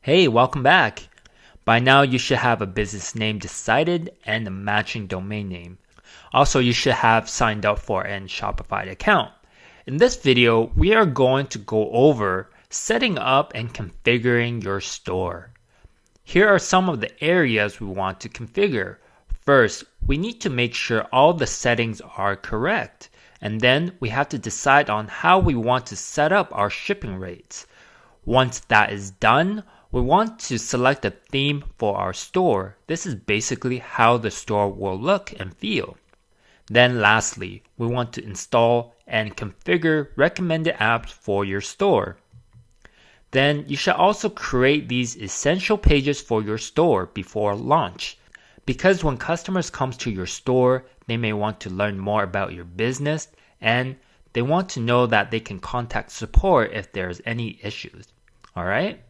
Hey, welcome back. By now, you should have a business name decided and a matching domain name. Also, you should have signed up for a Shopify account. In this video, we are going to go over setting up and configuring your store. Here are some of the areas we want to configure. First, we need to make sure all the settings are correct. And then we have to decide on how we want to set up our shipping rates. Once that is done, we want to select a theme for our store. This is basically how the store will look and feel. Then lastly, we want to install and configure recommended apps for your store. Then you should also create these essential pages for your store before launch. Because when customers come to your store, they may want to learn more about your business and they want to know that they can contact support if there's any issues. Alright?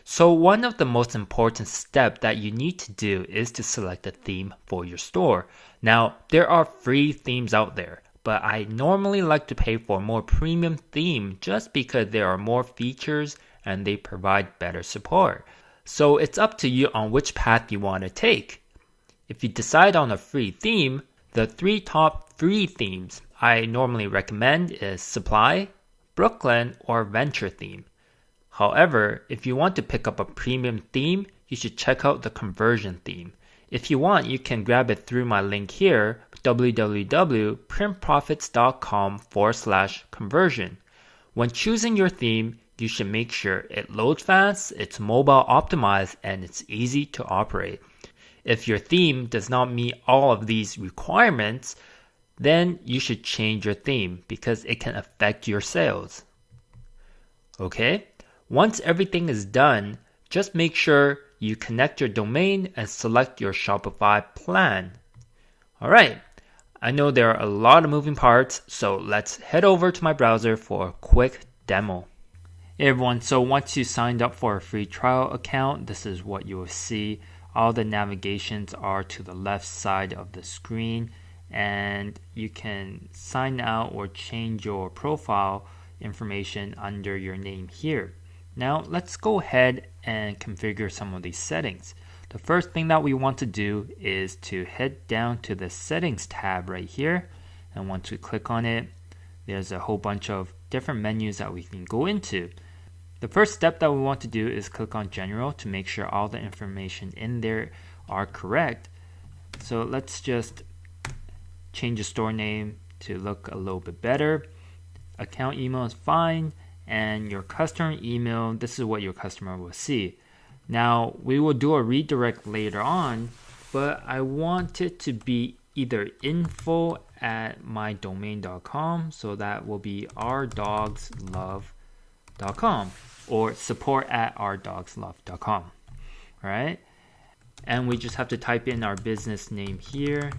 So one of the most important steps that you need to do is to select a theme for your store. Now, there are free themes out there, but I normally like to pay for a more premium theme just because there are more features and they provide better support. So it's up to you on which path you want to take. If you decide on a free theme, the 3 top free themes I normally recommend is Supply, Brooklyn, or Venture theme. However, if you want to pick up a premium theme, you should check out the conversion theme. If you want, you can grab it through my link here, www.printprofits.com/conversion. When choosing your theme, you should make sure it loads fast, it's mobile optimized, and it's easy to operate. If your theme does not meet all of these requirements, then you should change your theme because it can affect your sales. Okay? Once everything is done, just make sure you connect your domain and select your Shopify plan. Alright, I know there are a lot of moving parts, so let's head over to my browser for a quick demo. Hey everyone, so once you signed up for a free trial account, this is what you will see. All the navigations are to the left side of the screen, and you can sign out or change your profile information under your name here. Now let's go ahead and configure some of these settings. The first thing that we want to do is to head down to the settings tab right here, and once we click on it, there's a whole bunch of different menus that we can go into. The first step that we want to do is click on General to make sure all the information in there are correct. So let's just change the store name to look a little bit better. Account email is fine, and your customer email, this is what your customer will see. Now, we will do a redirect later on, but I want it to be either info@mydomain.com, so that will be ourdogslove.com, or support@ourdogslove.com. Alright? And we just have to type in our business name here.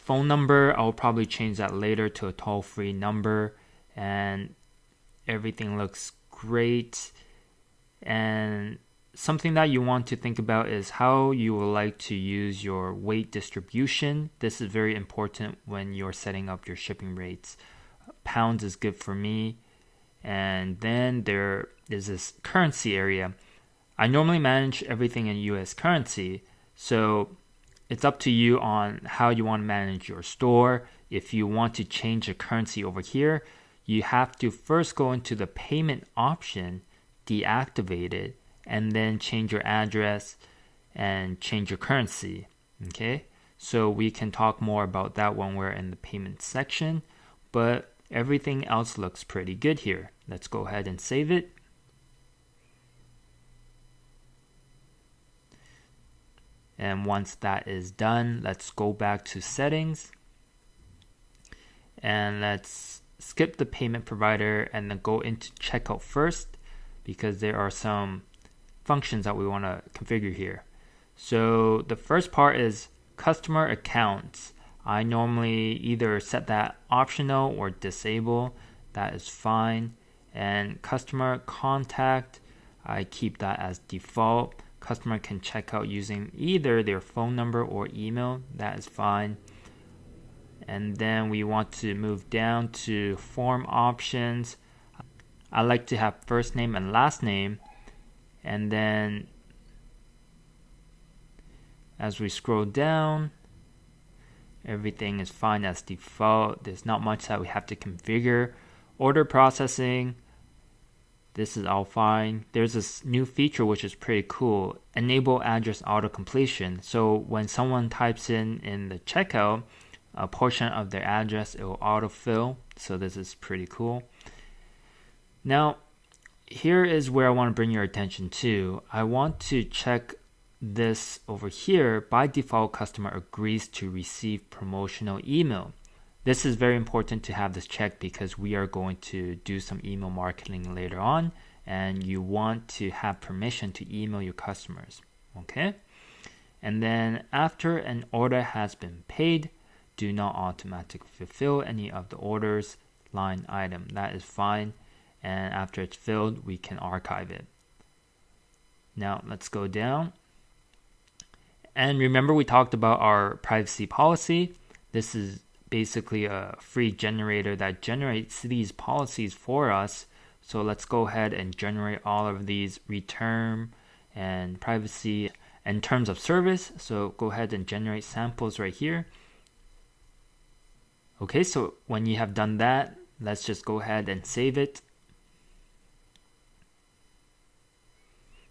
Phone number, I'll probably change that later to a toll-free number, and everything looks great. And something that you want to think about is how you would like to use your weight distribution. This is very important when you're setting up your shipping rates. Pounds is good for me. And then there is this currency area. I normally manage everything in US currency, so it's up to you on how you want to manage your store. If you want to change the currency over here, you have to first go into the payment option, deactivate it, and then change your address and change your currency. Okay, so we can talk more about that when we're in the payment section, but everything else looks pretty good here. Let's go ahead and save it. And once that is done, let's go back to settings and let's skip the payment provider and then go into checkout first, because there are some functions that we want to configure here. So the first part is customer accounts. I normally either set that optional or disable. That is fine. And customer contact, I keep that as default. Customer can check out using either their phone number or email. That is fine. And then we want to move down to form options. I like to have first name and last name. And then as we scroll down, everything is fine as default. There's not much that we have to configure. Order processing, this is all fine. There's this new feature which is pretty cool. Enable address auto-completion. So when someone types in the checkout, a portion of their address, it will autofill. So this is pretty cool. Now, here is where I want to bring your attention to. I want to check this over here. By default, customer agrees to receive promotional email. This is very important to have this checked because we are going to do some email marketing later on, and you want to have permission to email your customers. Okay? And then after an order has been paid, do not automatically fulfill any of the orders line item. That is fine. And after it's filled, we can archive it. Now let's go down. And remember, we talked about our privacy policy. This is basically a free generator that generates these policies for us. So let's go ahead and generate all of these return and privacy and terms of service. So go ahead and generate samples right here. Okay, so when you have done that, let's just go ahead and save it.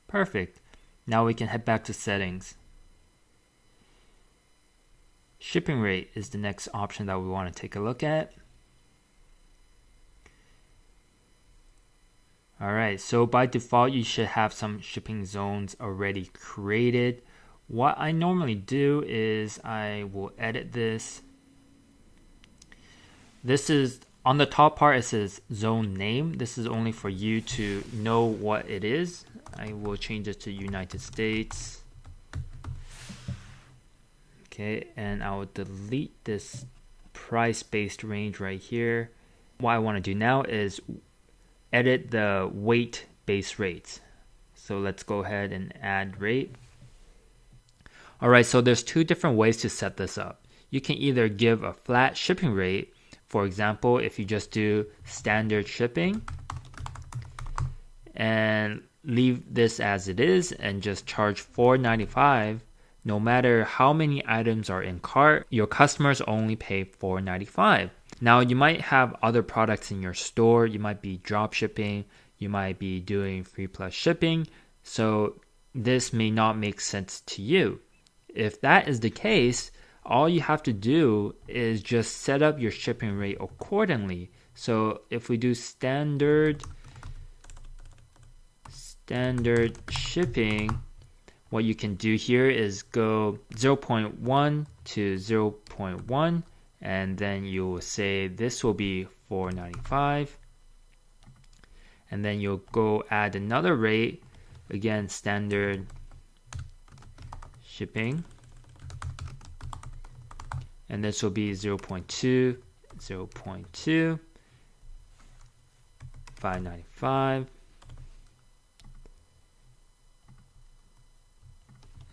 Perfect. Now we can head back to settings. Shipping rate is the next option that we want to take a look at. Alright, so by default, you should have some shipping zones already created. What I normally do is I will edit this. This is on the top part, it says zone name. This is only for you to know what it is. I will change it to United States. Okay, and I will delete this price-based range right here. What I want to do now is edit the weight base rates. So let's go ahead and add rate. Alright, so there's two different ways to set this up. You can either give a flat shipping rate. For example, if you just do standard shipping and leave this as it is and just charge $4.95, no matter how many items are in cart, your customers only pay $4.95. Now, you might have other products in your store. You might be drop shipping. You might be doing free plus shipping. So this may not make sense to you. If that is the case, all you have to do is just set up your shipping rate accordingly. So if we do standard shipping, what you can do here is go 0.1 to 0.1, and then you will say this will be $4.95, and then you'll go add another rate, again standard shipping, and this will be 0.2, 0.2, $5.95.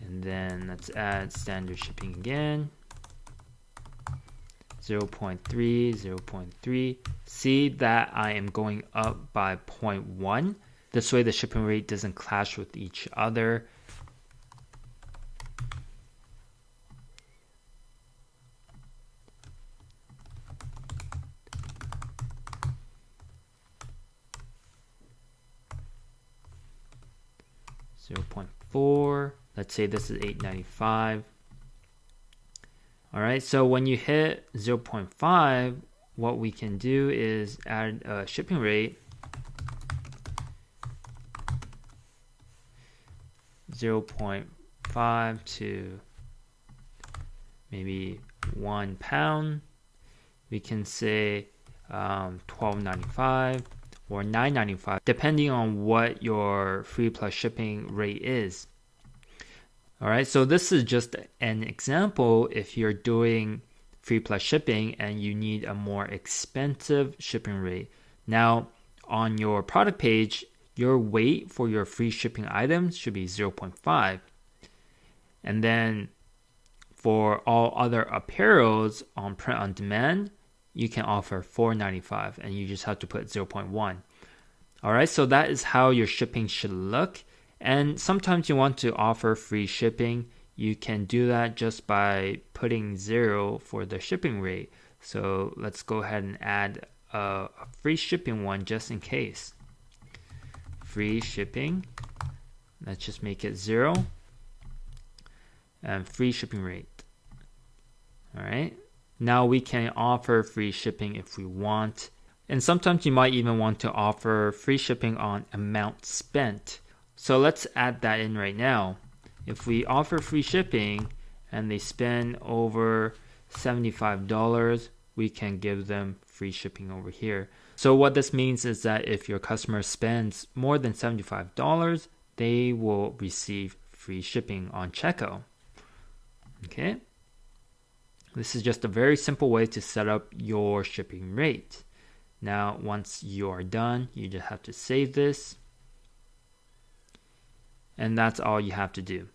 And then let's add standard shipping again. 0.3, 0.3. See that I am going up by 0.1. This way the shipping rate doesn't clash with each other. $0.4. Let's say this is $8.95. All right, so when you hit 0.5, what we can do is add a shipping rate 0.5 to maybe £1. We can say $12.95 or $9.95, depending on what your free plus shipping rate is. All right, so this is just an example if you're doing free plus shipping and you need a more expensive shipping rate. Now, on your product page, your weight for your free shipping items should be 0.5. And then for all other apparels on print on demand, you can offer $4.95 and you just have to put 0.1. All right, so that is how your shipping should look. And sometimes you want to offer free shipping. You can do that just by putting 0 for the shipping rate. So let's go ahead and add a free shipping one just in case. Free shipping. Let's just make it 0. And free shipping rate. Alright. Now we can offer free shipping if we want. And sometimes you might even want to offer free shipping on amount spent. So let's add that in right now. If we offer free shipping and they spend over $75, we can give them free shipping over here. So what this means is that if your customer spends more than $75, they will receive free shipping on checkout. Okay? This is just a very simple way to set up your shipping rate. Now, once you are done, you just have to save this. And that's all you have to do.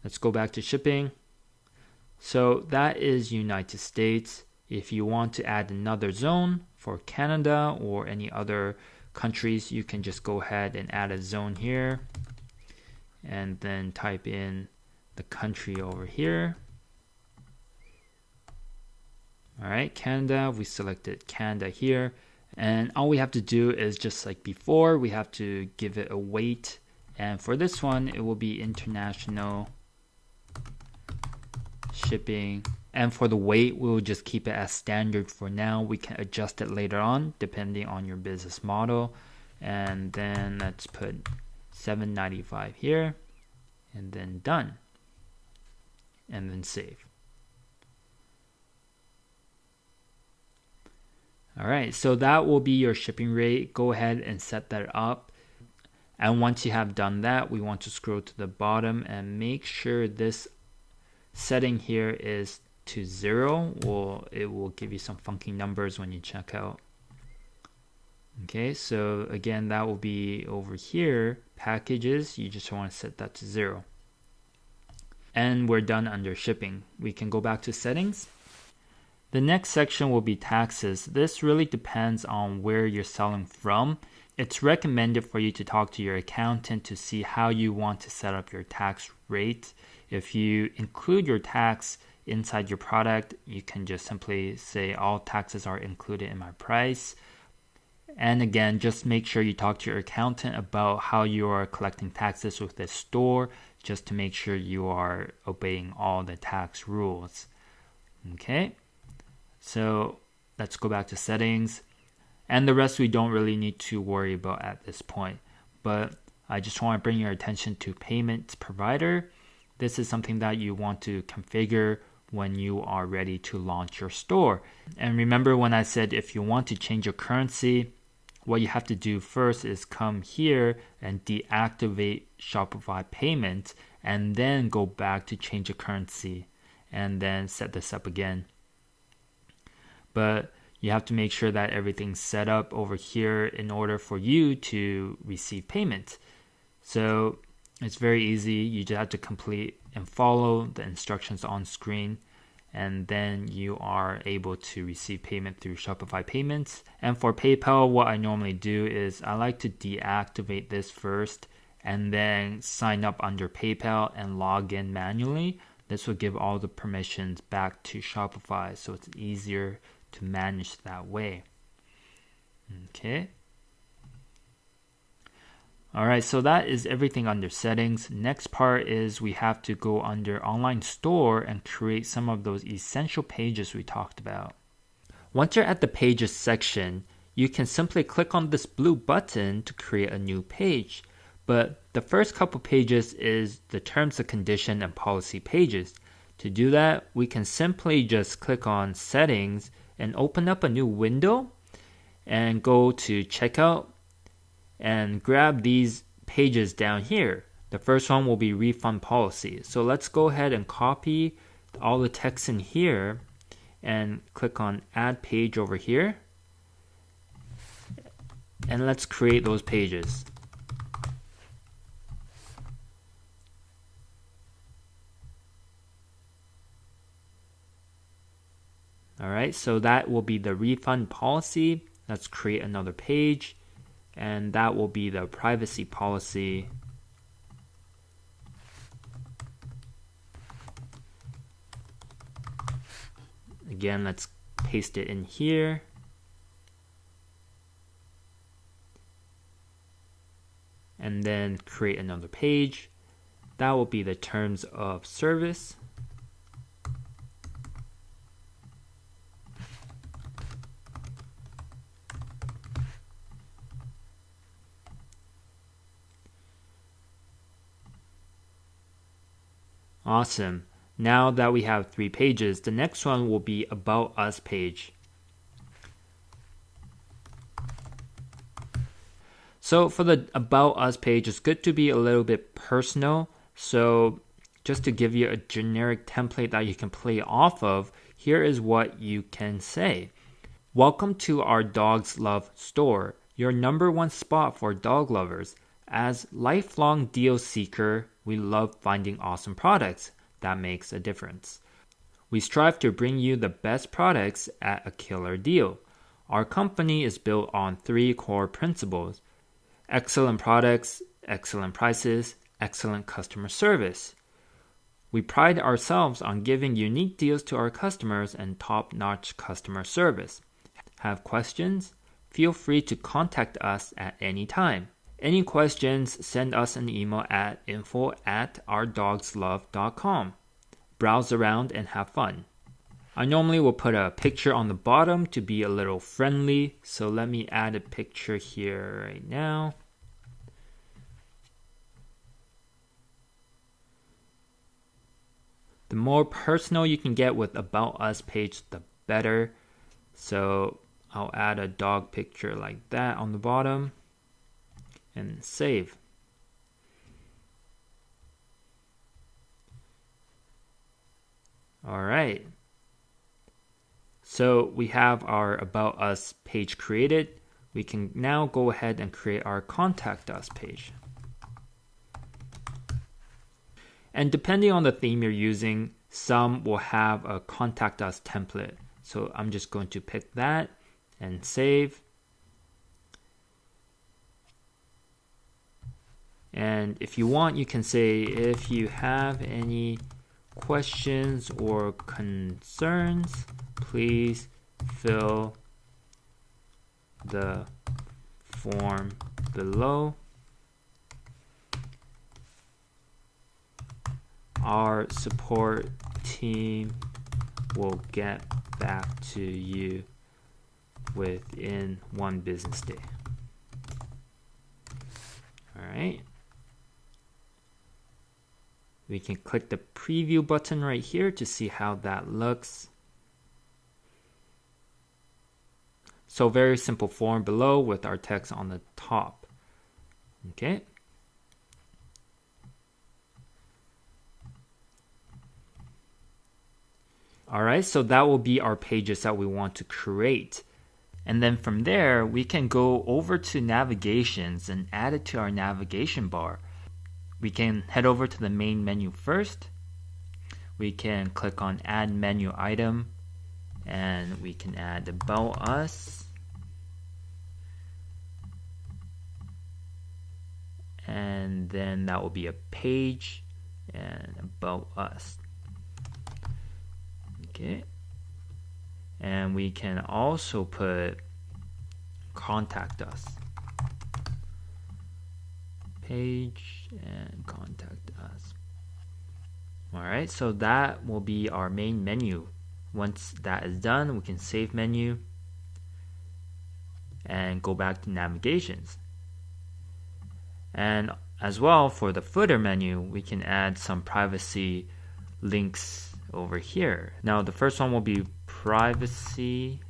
Let's go back to shipping. So that is United States. If you want to add another zone for Canada or any other countries, you can just go ahead and add a zone here and then type in the country over here. Alright, Canada, we selected Canada here. And all we have to do is just like before, we have to give it a weight. And for this one, it will be international shipping. And for the weight, we'll just keep it as standard for now. We can adjust it later on depending on your business model. And then let's put $7.95 here and then done. And then save. Alright, so that will be your shipping rate. Go ahead and set that up. And once you have done that, we want to scroll to the bottom and make sure this setting here is to 0, or it will give you some funky numbers when you check out. Okay, so again, that will be over here, packages. You just want to set that to 0. And we're done under shipping. We can go back to settings. The next section will be taxes. This really depends on where you're selling from. It's recommended for you to talk to your accountant to see how you want to set up your tax rate. If you include your tax inside your product, you can just simply say all taxes are included in my price. And again, just make sure you talk to your accountant about how you are collecting taxes with the store, just to make sure you are obeying all the tax rules. Okay, so let's go back to settings. And the rest we don't really need to worry about at this point. But I just want to bring your attention to payment provider. This is something that you want to configure when you are ready to launch your store. And remember when I said if you want to change your currency, what you have to do first is come here and deactivate Shopify payments and then go back to change the currency and then set this up again. But you have to make sure that everything's set up over here in order for you to receive payment. So it's very easy. You just have to complete and follow the instructions on screen, and then you are able to receive payment through Shopify payments. And for PayPal, what I normally do is I like to deactivate this first and then sign up under PayPal and log in manually. This will give all the permissions back to Shopify, so it's easier to manage that way. Okay. Alright, so that is everything under settings. Next part is we have to go under online store and create some of those essential pages we talked about. Once you're at the pages section, you can simply click on this blue button to create a new page. But the first couple pages is the terms and condition and policy pages. To do that, we can simply just click on settings and open up a new window and go to checkout and grab these pages down here. The first one will be refund policy. So let's go ahead and copy all the text in here and click on add page over here. And let's create those pages. Alright, so that will be the refund policy. Let's create another page. and that will be the privacy policy. Again, let's paste it in here. And then create another page. That will be the terms of service. Awesome. Now that we have 3 pages, the next one will be About Us page. So for the About Us page, it's good to be a little bit personal. So just to give you a generic template that you can play off of, here is what you can say. Welcome to our Dogs Love store, your #1 spot for dog lovers. As lifelong deal seeker, we love finding awesome products that makes a difference. We strive to bring you the best products at a killer deal. Our company is built on 3 core principles: excellent products, excellent prices, excellent customer service. We pride ourselves on giving unique deals to our customers and top-notch customer service. Have questions? Feel free to contact us at any time. Any questions, send us an email at info@ourdogslove.com. Browse around and have fun. I normally will put a picture on the bottom to be a little friendly, so let me add a picture here right now. The more personal you can get with About Us page, the better. So I'll add a dog picture like that on the bottom and save. All right. So we have our About Us page created. We can now go ahead and create our Contact Us page. And depending on the theme you're using, some will have a Contact Us template. So I'm just going to pick that and save. And if you want, you can say, if you have any questions or concerns, please fill the form below. Our support team will get back to you within 1 business day. All right. We can click the preview button right here to see how that looks. So very simple form below with our text on the top. Okay. All right, so that will be our pages that we want to create. And then from there, we can go over to navigations and add it to our navigation bar. We can head over to the main menu first. We can click on add menu item and we can add About Us. And then that will be a page and About Us. Okay. And we can also put Contact Us. Page and Contact Us. Alright, so that will be our main menu. Once that is done, we can save menu and go back to navigations. And as well, for the footer menu, we can add some privacy links over here. Now the first one will be privacy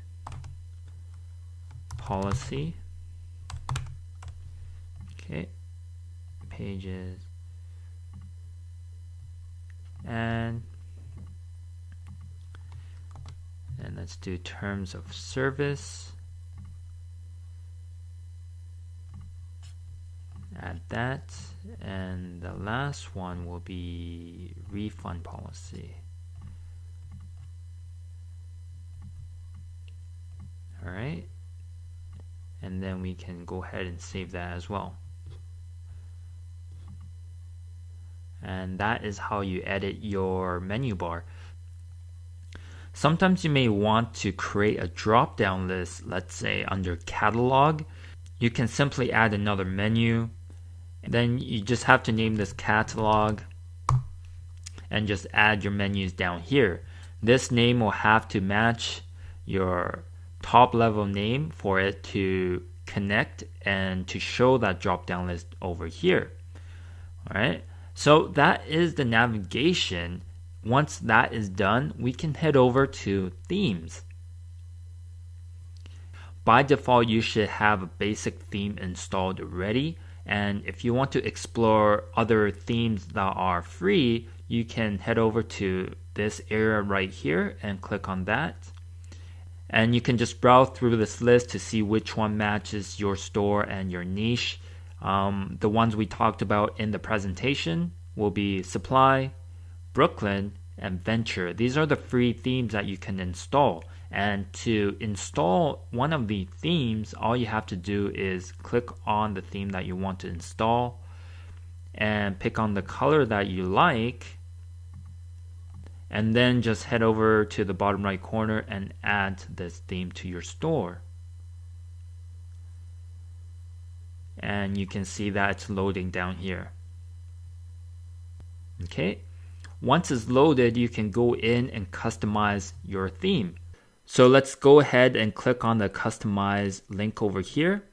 policy. Okay, pages, and let's do terms of service. Add that, and the last one will be refund policy. Alright, and and then we can go ahead and save that as well. And that is how you edit your menu bar. Sometimes you may want to create a drop-down list, let's say under catalog. You can simply add another menu, and then you just have to name this catalog and just add your menus down here. This name will have to match your top level name for it to connect and to show that drop-down list over here. Alright, so that is the navigation. Once that is done, we can head over to themes. By default, you should have a basic theme installed already, and if you want to explore other themes that are free, you can head over to this area right here and click on that. And you can just browse through this list to see which one matches your store and your niche. The ones we talked about in the presentation will be Supply, Brooklyn, and Venture. These are the free themes that you can install. And to install one of the themes, all you have to do is click on the theme that you want to install and pick on the color that you like, and then just head over to the bottom right corner and add this theme to your store. And you can see that it's loading down here. Okay, once it's loaded, you can go in and customize your theme. So let's go ahead and click on the customize link over here.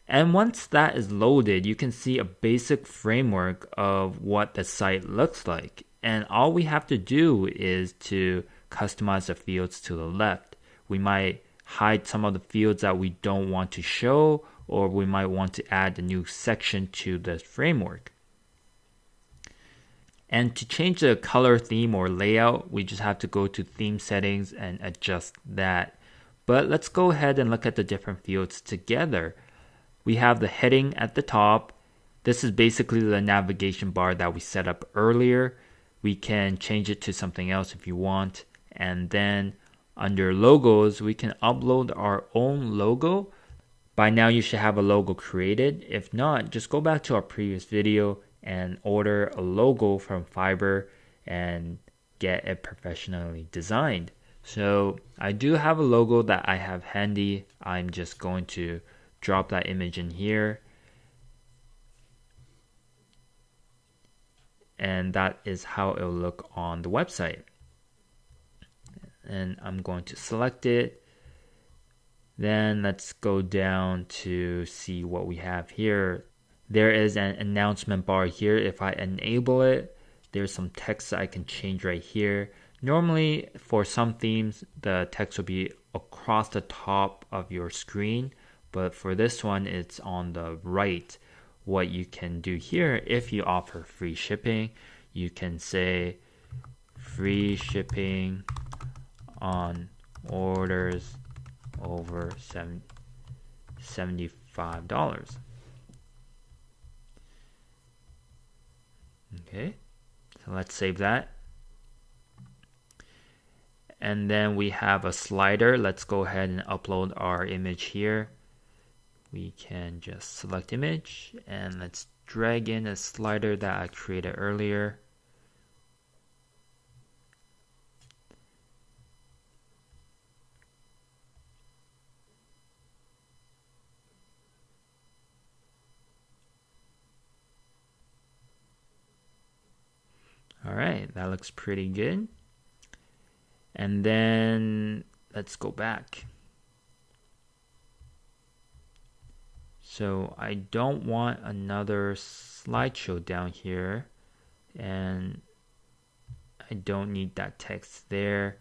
And once that is loaded, you can see a basic framework of what the site looks like. And all we have to do is to customize the fields to the left. We might hide some of the fields that we don't want to show, or we might want to add a new section to this framework. And to change the color, theme, or layout, we just have to go to theme settings and adjust that. But let's go ahead and look at the different fields together. We have the heading at the top. This is basically the navigation bar that we set up earlier. We can change it to something else if you want. And then under logos, we can upload our own logo. By now you should have a logo created. If not, just go back to our previous video and order a logo from Fiverr and get it professionally designed. So I do have a logo that I have handy. I'm just going to drop that image in here. And that is how it will look on the website. And I'm going to select it. Then let's go down to see what we have here. There is an announcement bar here. If I enable it, there's some text that I can change right here. Normally, for some themes, the text will be across the top of your screen, but for this one, it's on the right. What you can do here, if you offer free shipping, you can say free shipping on orders over $75. Okay, so let's save that. And then we have a slider. Let's go ahead and upload our image here. We can just select image and let's drag in a slider that I created earlier. All right, that looks pretty good. And then let's go back. So I don't want another slideshow down here, and I don't need that text there.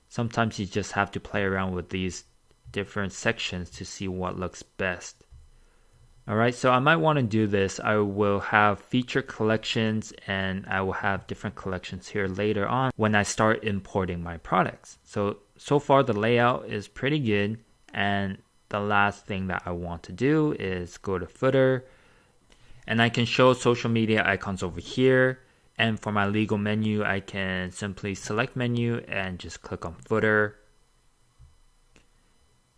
Sometimes you just have to play around with these different sections to see what looks best. Alright, so I might want to do this. I will have feature collections and I will have different collections here later on when I start importing my products. So far the layout is pretty good, and the last thing that I want to do is go to footer, and I can show social media icons over here. And for my legal menu, I can simply select menu and just click on footer.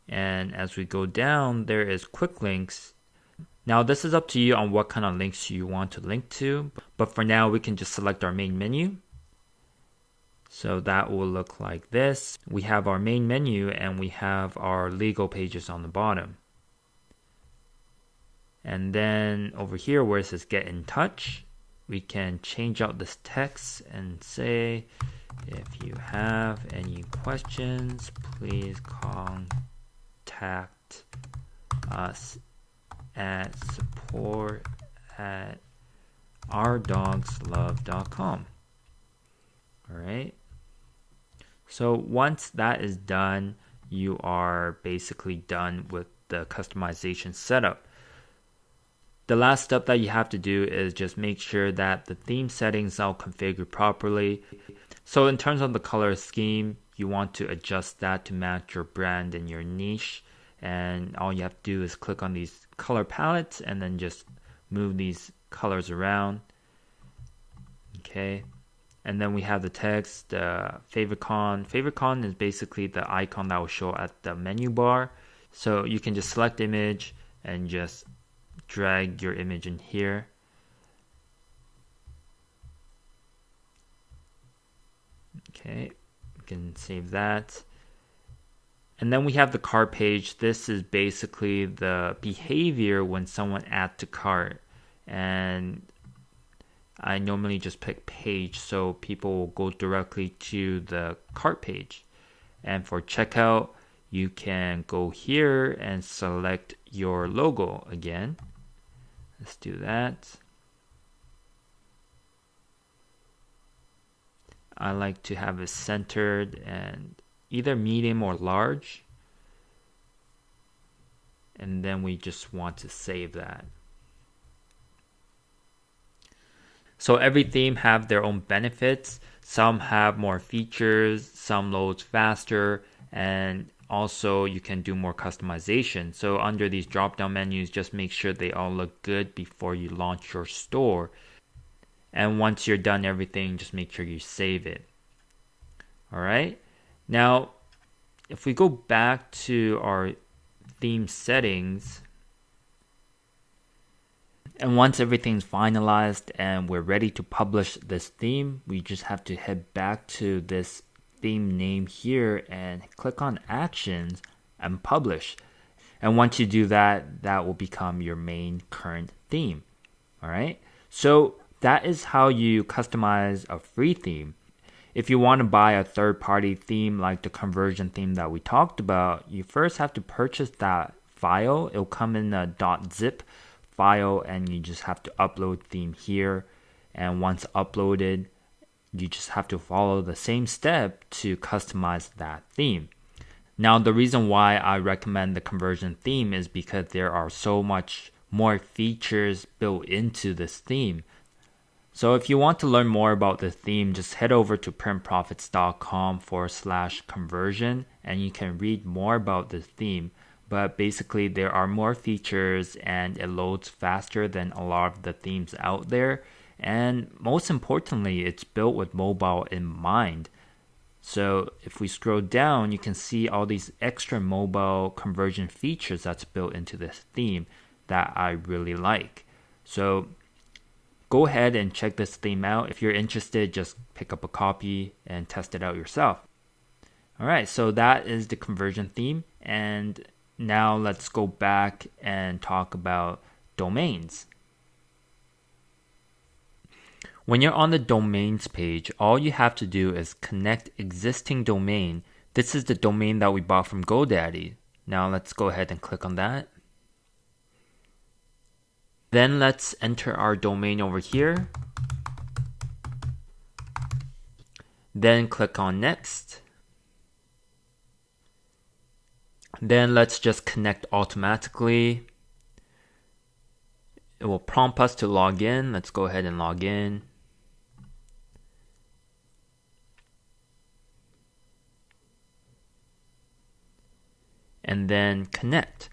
And as we go down, there is quick links. Now this is up to you on what kind of links you want to link to, but for now we can just select our main menu. So that will look like this. We have our main menu and we have our legal pages on the bottom. And then over here where it says get in touch, we can change out this text and say, if you have any questions, please contact us at support@ourdogslove.com. All right. So once that is done, you are basically done with the customization setup. The last step that you have to do is just make sure that the theme settings are configured properly. So in terms of the color scheme, you want to adjust that to match your brand and your niche. And all you have to do is click on these color palettes and then just move these colors around. Okay. And then we have the text, favicon. Favicon is basically the icon that will show at the menu bar. So you can just select image and just drag your image in here. Okay, we can save that. And then we have the cart page. This is basically the behavior when someone adds to cart. And I normally just pick page so people will go directly to the cart page. And for checkout, you can go here and select your logo again. Let's do that. I like to have it centered and either medium or large. And then we just want to save that. So every theme have their own benefits. Some have more features, some loads faster, and also you can do more customization. So under these drop-down menus, just make sure they all look good before you launch your store. And once you're done everything, just make sure you save it. All right. Now, if we go back to our theme settings, and once everything's finalized and we're ready to publish this theme, we just have to head back to this theme name here and click on actions and publish. And once you do that, that will become your main current theme. All right. So that is how you customize a free theme. If you want to buy a third-party theme like the conversion theme that we talked about, you first have to purchase that file. It'll come in a .zip file and you just have to upload theme here. And once uploaded, you just have to follow the same step to customize that theme. Now, the reason why I recommend the conversion theme is because there are so much more features built into this theme. So if you want to learn more about the theme, just head over to printprofits.com/conversion and you can read more about the theme. But basically, there are more features and it loads faster than a lot of the themes out there. And most importantly, it's built with mobile in mind. So if we scroll down, you can see all these extra mobile conversion features that's built into this theme that I really like. So go ahead and check this theme out. If you're interested, just pick up a copy and test it out yourself. All right, so that is the conversion theme. And now let's go back and talk about domains. When you're on the domains page, all you have to do is connect existing domain. This is the domain that we bought from GoDaddy. Now let's go ahead and click on that. Then let's enter our domain over here. Then click on next. Then let's just connect automatically. It will prompt us to log in. Let's go ahead and log in. And then connect.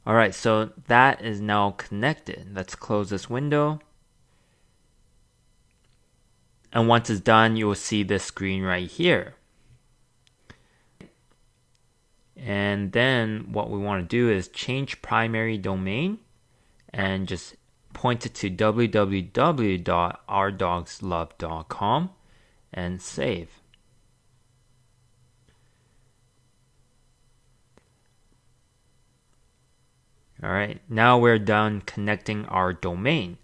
Alright, so that is now connected. Let's close this window. And once it's done, you will see this screen right here. And then what we want to do is change primary domain and just point it to www.ourdogslove.com and save. Alright, now we're done connecting our domain.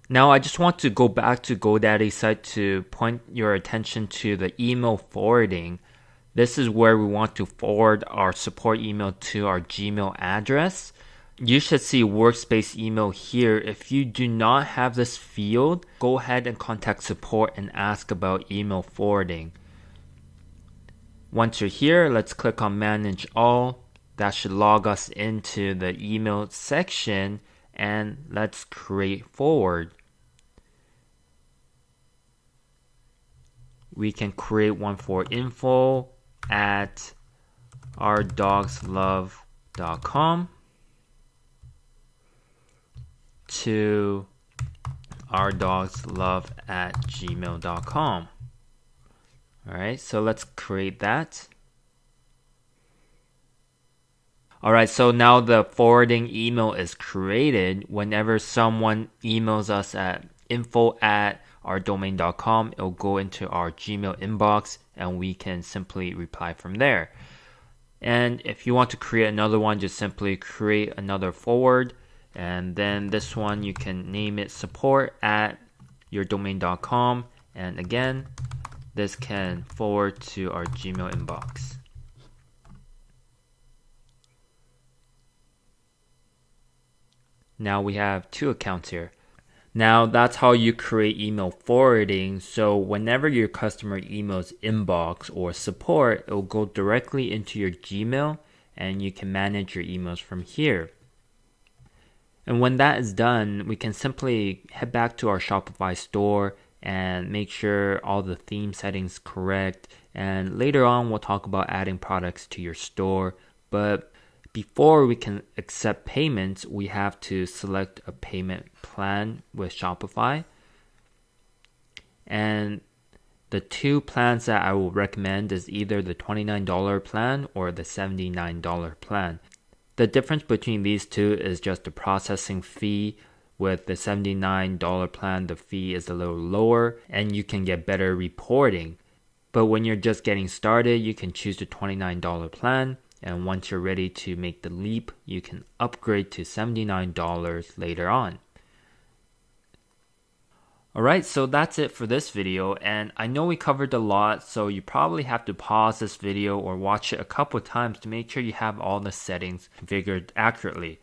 Now I just want to go back to GoDaddy site to point your attention to the email forwarding. This is where we want to forward our support email to our Gmail address. You should see workspace email here. If you do not have this field, go ahead and contact support and ask about email forwarding. Once you're here, let's click on manage all. That should log us into the email section, and let's create forward. We can create one for info@ourdogslove.com to ourdogslove@gmail.com. Alright, so let's create that. Alright, so now the forwarding email is created. Whenever someone emails us at info@ourdomain.com, it'll go into our Gmail inbox and we can simply reply from there. And if you want to create another one, just simply create another forward. And then this one, you can name it support@yourdomain.com. And again, this can forward to our Gmail inbox. Now we have 2 accounts here. Now that's how you create email forwarding. So whenever your customer emails inbox or support, it will go directly into your Gmail and you can manage your emails from here. And when that is done, we can simply head back to our Shopify store and make sure all the theme settings correct. And later on, we'll talk about adding products to your store. But before we can accept payments, we have to select a payment plan with Shopify. And the 2 plans that I will recommend is either the $29 plan or the $79 plan. The difference between these 2 is just the processing fee. With the $79 plan, the fee is a little lower and you can get better reporting. But when you're just getting started, you can choose the $29 plan. And once you're ready to make the leap, you can upgrade to $79 later on. Alright, so that's it for this video, and I know we covered a lot, so you probably have to pause this video or watch it a couple times to make sure you have all the settings configured accurately.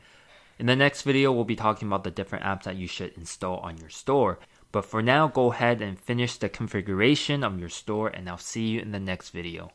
In the next video, we'll be talking about the different apps that you should install on your store. But for now, go ahead and finish the configuration of your store, and I'll see you in the next video.